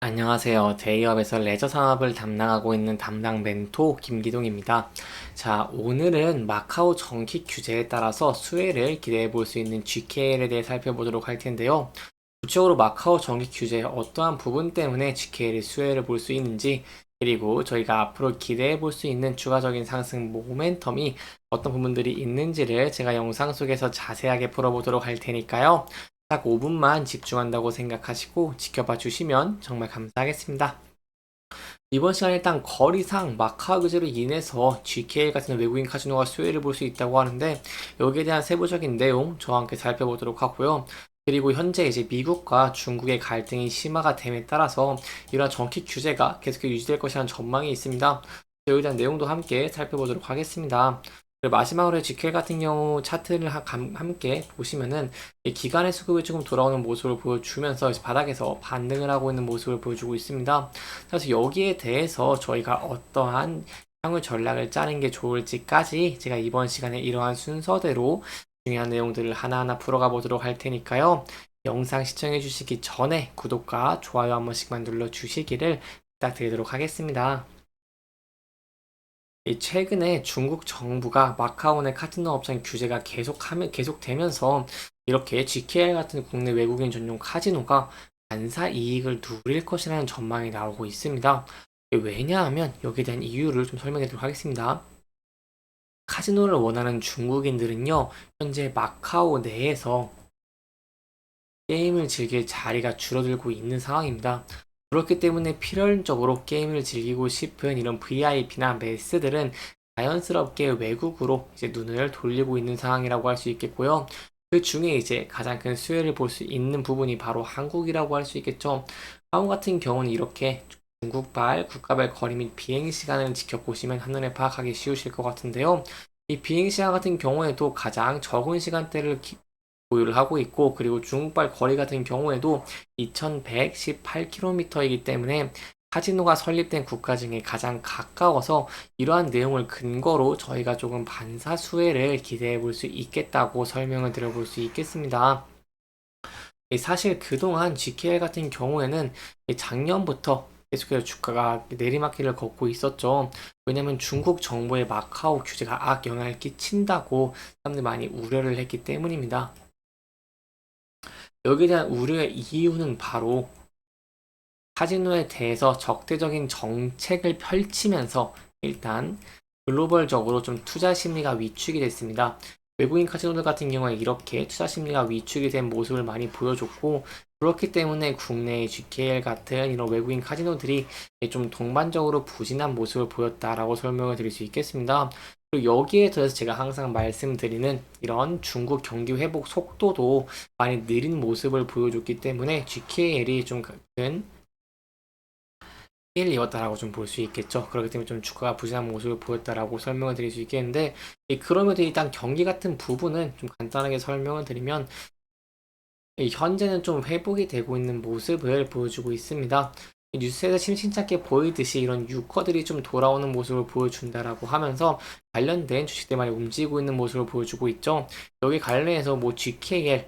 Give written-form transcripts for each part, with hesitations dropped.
안녕하세요. 대기업에서 레저 산업을 담당하고 있는 담당 멘토 김기동입니다. 자, 오늘은 마카오 정기 규제에 따라서 수혜를 기대해 볼 수 있는 GKL에 대해 살펴보도록 할 텐데요. 구체적으로 마카오 정기 규제의 어떠한 부분 때문에 GKL이 수혜를 볼 수 있는지, 그리고 저희가 앞으로 기대해 볼 수 있는 추가적인 상승 모멘텀이 어떤 부분들이 있는지를 제가 영상 속에서 자세하게 풀어보도록 할 테니까요. 딱 5분만 집중한다고 생각하시고 지켜봐 주시면 정말 감사하겠습니다. 이번 시간에 일단 거리상 마카오 규제로 인해서 GKL 같은 외국인 카지노가 수혜를 볼 수 있다고 하는데, 여기에 대한 세부적인 내용 저와 함께 살펴보도록 하고요. 그리고 현재 이제 미국과 중국의 갈등이 심화가 됨에 따라서 이러한 정기 규제가 계속 유지될 것이라는 전망이 있습니다. 여기에 대한 내용도 함께 살펴보도록 하겠습니다. 그리고 마지막으로 GKL 같은 경우 차트를 함께 보시면은 이 기간의 수급이 조금 돌아오는 모습을 보여주면서 이제 바닥에서 반등을 하고 있는 모습을 보여주고 있습니다. 그래서 여기에 대해서 저희가 어떠한 향후 전략을 짜는 게 좋을지까지 제가 이번 시간에 이러한 순서대로 중요한 내용들을 하나하나 풀어가 보도록 할 테니까요. 영상 시청해 주시기 전에 구독과 좋아요 한 번씩만 눌러 주시기를 부탁드리도록 하겠습니다. 최근에 중국 정부가 마카오 내 카지노 업종 규제가 계속되면서 이렇게 GKR 같은 국내 외국인 전용 카지노가 반사 이익을 누릴 것이라는 전망이 나오고 있습니다. 왜냐하면 여기에 대한 이유를 좀 설명해 드리도록 하겠습니다. 카지노를 원하는 중국인들은요, 현재 마카오 내에서 게임을 즐길 자리가 줄어들고 있는 상황입니다. 그렇기 때문에 필연적으로 게임을 즐기고 싶은 이런 VIP나 매스들은 자연스럽게 외국으로 이제 눈을 돌리고 있는 상황이라고 할 수 있겠고요. 그 중에 이제 가장 큰 수혜를 볼 수 있는 부분이 바로 한국이라고 할 수 있겠죠. 한국 같은 경우는 이렇게 중국발, 국가별 거리 및 비행 시간을 지켜보시면 한눈에 파악하기 쉬우실 것 같은데요. 이 비행 시간 같은 경우에도 가장 적은 시간대를 보유를 하고 있고, 그리고 중국발 거리 같은 경우에도 2118km이기 때문에 카지노가 설립된 국가 중에 가장 가까워서 이러한 내용을 근거로 저희가 조금 반사 수혜를 기대해 볼 수 있겠다고 설명을 드려볼 수 있겠습니다. 사실 그동안 GKL 같은 경우에는 작년부터 계속해서 주가가 내리막길을 걷고 있었죠. 왜냐면 중국 정부의 마카오 규제가 악영향을 끼친다고 사람들이 많이 우려를 했기 때문입니다. 여기에 대한 우려의 이유는 바로 카지노에 대해서 적대적인 정책을 펼치면서 일단 글로벌적으로 좀 투자 심리가 위축이 됐습니다. 외국인 카지노들 같은 경우에 이렇게 투자 심리가 위축이 된 모습을 많이 보여줬고, 그렇기 때문에 국내의 GKL 같은 이런 외국인 카지노들이 좀 동반적으로 부진한 모습을 보였다라고 설명을 드릴 수 있겠습니다. 그리고 여기에 더해서 제가 항상 말씀드리는 이런 중국 경기 회복 속도도 많이 느린 모습을 보여줬기 때문에 GKL이 좀 큰 피해를 입었다라고 좀 볼 수 있겠죠. 그렇기 때문에 좀 주가가 부진한 모습을 보였다라고 설명을 드릴 수 있겠는데, 그럼에도 일단 경기 같은 부분은 좀 간단하게 설명을 드리면, 현재는 좀 회복이 되고 있는 모습을 보여주고 있습니다. 뉴스에서 심심찮게 보이듯이 이런 유커들이 좀 돌아오는 모습을 보여준다라고 하면서 관련된 주식들 많이 움직이고 있는 모습을 보여주고 있죠. 여기 관련해서 뭐 GKL,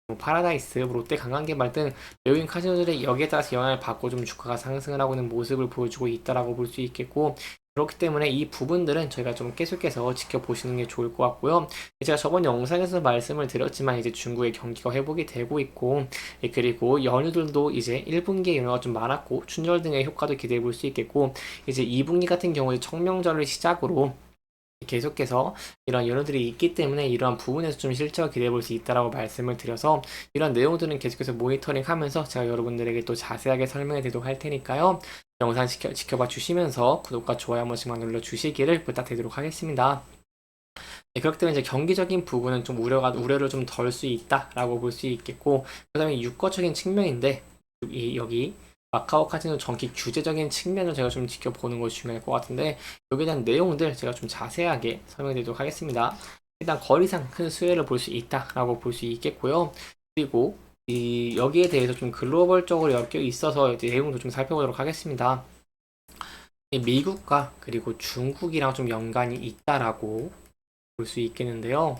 뭐 파라다이스, 뭐 롯데 관광개발 등 외국인 카지노들의 여기에 따라서 영향을 받고 좀 주가가 상승을 하고 있는 모습을 보여주고 있다라고 볼 수 있겠고, 그렇기 때문에 이 부분들은 저희가 좀 계속해서 지켜보시는 게 좋을 것 같고요. 제가 저번 영상에서 말씀을 드렸지만 이제 중국의 경기가 회복이 되고 있고, 그리고 연휴들도 이제 1분기에 연휴가 좀 많았고 춘절 등의 효과도 기대해 볼 수 있겠고, 이제 2분기 같은 경우에 청명절을 시작으로 계속해서 이런 연어들이 있기 때문에 이러한 부분에서 좀 실적을 기대해 볼 수 있다라고 말씀을 드려서, 이런 내용들은 계속해서 모니터링 하면서 제가 여러분들에게 또 자세하게 설명해 드리도록 할 테니까요. 영상 지켜봐 주시면서 구독과 좋아요 한 번씩만 눌러 주시기를 부탁드리도록 하겠습니다. 그렇기 때문에 이제 경기적인 부분은 좀 우려를 좀 덜 수 있다라고 볼 수 있겠고, 그 다음에 유가적인 측면인데, 여기 마카오 카지노 정기 규제적인 측면을 제가 좀 지켜보는 것이 중요할 것 같은데, 여기에 대한 내용들 제가 좀 자세하게 설명드리도록 하겠습니다. 일단 거리상 큰 수혜를 볼 수 있다라고 볼 수 있겠고요. 그리고 여기에 대해서 좀 글로벌적으로 엮여 있어서 이제 내용도 좀 살펴보도록 하겠습니다. 미국과 그리고 중국이랑 좀 연관이 있다라고 볼 수 있겠는데요.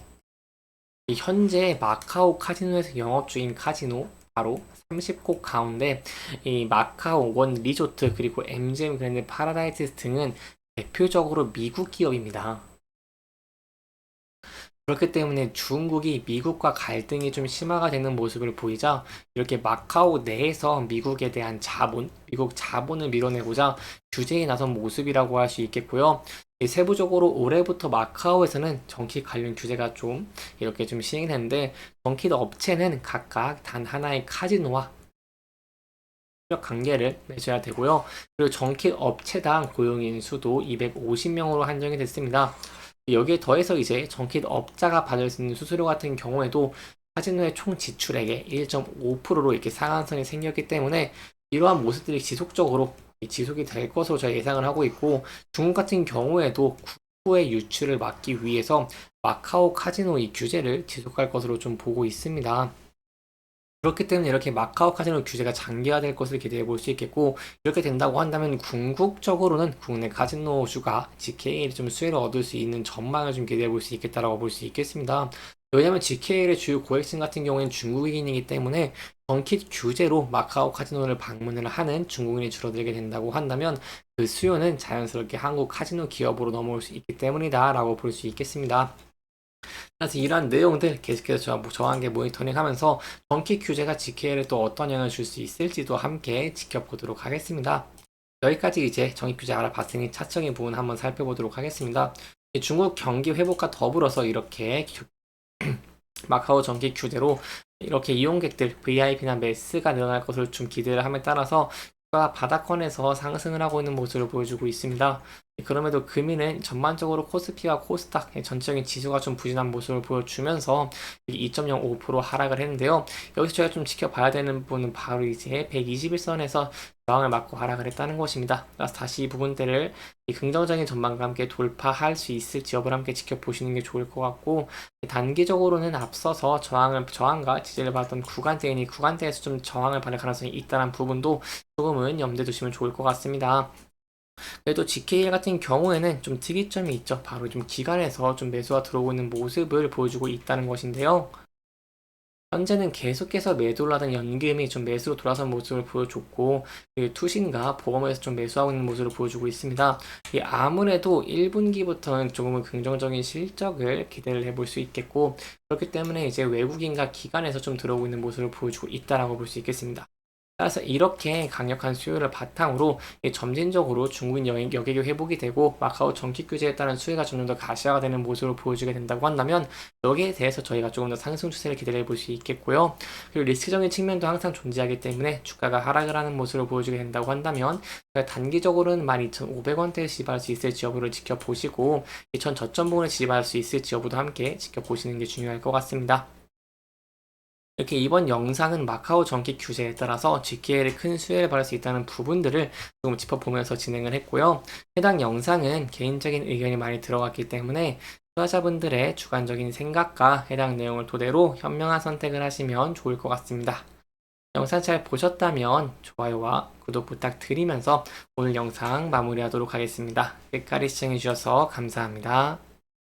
현재 마카오 카지노에서 영업 중인 카지노, 바로 30곳 가운데 이 마카오 원 리조트 그리고 MGM 그랜드 파라다이스 등은 대표적으로 미국 기업입니다. 그렇기 때문에 중국이 미국과 갈등이 좀 심화가 되는 모습을 보이자 이렇게 마카오 내에서 미국에 대한 자본, 미국 자본을 밀어내고자 규제에 나선 모습이라고 할 수 있겠고요. 세부적으로 올해부터 마카오에서는 정키 관련 규제가 좀 이렇게 좀 시행했는데 정키 업체는 각각 단 하나의 카지노와 협력 관계를 맺어야 되고요. 그리고 정키 업체당 고용인 수도 250명으로 한정이 됐습니다. 여기에 더해서 이제 정킷 업자가 받을 수 있는 수수료 같은 경우에도 카지노의 총 지출액의 1.5%로 이렇게 상한선이 생겼기 때문에 이러한 모습들이 지속적으로 지속이 될 것으로 저희 예상을 하고 있고 중국 같은 경우에도 국부의 유출을 막기 위해서 마카오 카지노 이 규제를 지속할 것으로 좀 보고 있습니다. 그렇기 때문에 이렇게 마카오 카지노 규제가 장기화될 것을 기대해 볼 수 있겠고 이렇게 된다고 한다면 궁극적으로는 국내 카지노주가 GKL이 좀 수혜를 얻을 수 있는 전망을 좀 기대해 볼 수 있겠다라고 볼 수 있겠습니다. 왜냐하면 GKL의 주요 고객층 같은 경우에는 중국인이기 때문에 정킷 규제로 마카오 카지노를 방문을 하는 중국인이 줄어들게 된다고 한다면 그 수요는 자연스럽게 한국 카지노 기업으로 넘어올 수 있기 때문이다라고 볼 수 있겠습니다. 그래서 이러한 내용들 계속해서 저와 함께 모니터링하면서 정기 규제가 GKL에 또 어떤 영향을 줄 수 있을지도 함께 지켜보도록 하겠습니다. 여기까지 이제 정기 규제 알아봤으니 차적인 부분 한번 살펴보도록 하겠습니다. 중국 경기 회복과 더불어서 이렇게 마카오 정기 규제로 이렇게 이용객들 VIP나 매스가 늘어날 것을 좀 기대를 함에 따라서 바닥권에서 상승을 하고 있는 모습을 보여주고 있습니다. 그럼에도 금일은 전반적으로 코스피와 코스닥 전체적인 지수가 좀 부진한 모습을 보여주면서 2.05% 하락을 했는데요. 여기서 저희가 좀 지켜봐야 되는 부분은 바로 이제 121선에서 저항을 맞고 하락을 했다는 것입니다. 그래서 다시 이 부분들을 긍정적인 전망과 함께 돌파할 수 있을지 여부를 함께 지켜보시는 게 좋을 것 같고 단기적으로는 앞서서 저항과 지지를 받았던 구간대인 이 구간대에서 좀 저항을 받을 가능성이 있다는 부분도 조금은 염두에 두시면 좋을 것 같습니다. 그래도 GKL 같은 경우에는 좀 특이점이 있죠. 바로 좀 기간에서 좀 매수가 들어오고 있는 모습을 보여주고 있다는 것인데요. 현재는 계속해서 매도를 하던 연금이 좀 매수로 돌아선 모습을 보여줬고 투신과 보험에서 좀 매수하고 있는 모습을 보여주고 있습니다. 아무래도 1분기부터는 조금은 긍정적인 실적을 기대를 해볼 수 있겠고 그렇기 때문에 이제 외국인과 기관에서 좀 들어오고 있는 모습을 보여주고 있다라고 볼 수 있겠습니다. 따라서 이렇게 강력한 수요를 바탕으로 점진적으로 중국인 여객이 회복이 되고 마카오 정기 규제에 따른 수요가 점점 더 가시화가 되는 모습을 보여주게 된다고 한다면 여기에 대해서 저희가 조금 더 상승 추세를 기대해 볼 수 있겠고요. 그리고 리스크적인 측면도 항상 존재하기 때문에 주가가 하락을 하는 모습을 보여주게 된다고 한다면 단기적으로는 12,500원대에 지지할 수 있을지 여부를 지켜보시고 전 저점 부분을 지지할 수 있을지 여부도 함께 지켜보시는 게 중요할 것 같습니다. 이렇게 이번 영상은 마카오 정기 규제에 따라서 GKL이 큰 수혜를 받을 수 있다는 부분들을 조금 짚어보면서 진행을 했고요. 해당 영상은 개인적인 의견이 많이 들어갔기 때문에 투자자분들의 주관적인 생각과 해당 내용을 토대로 현명한 선택을 하시면 좋을 것 같습니다. 영상 잘 보셨다면 좋아요와 구독 부탁드리면서 오늘 영상 마무리하도록 하겠습니다. 끝까지 시청해주셔서 감사합니다.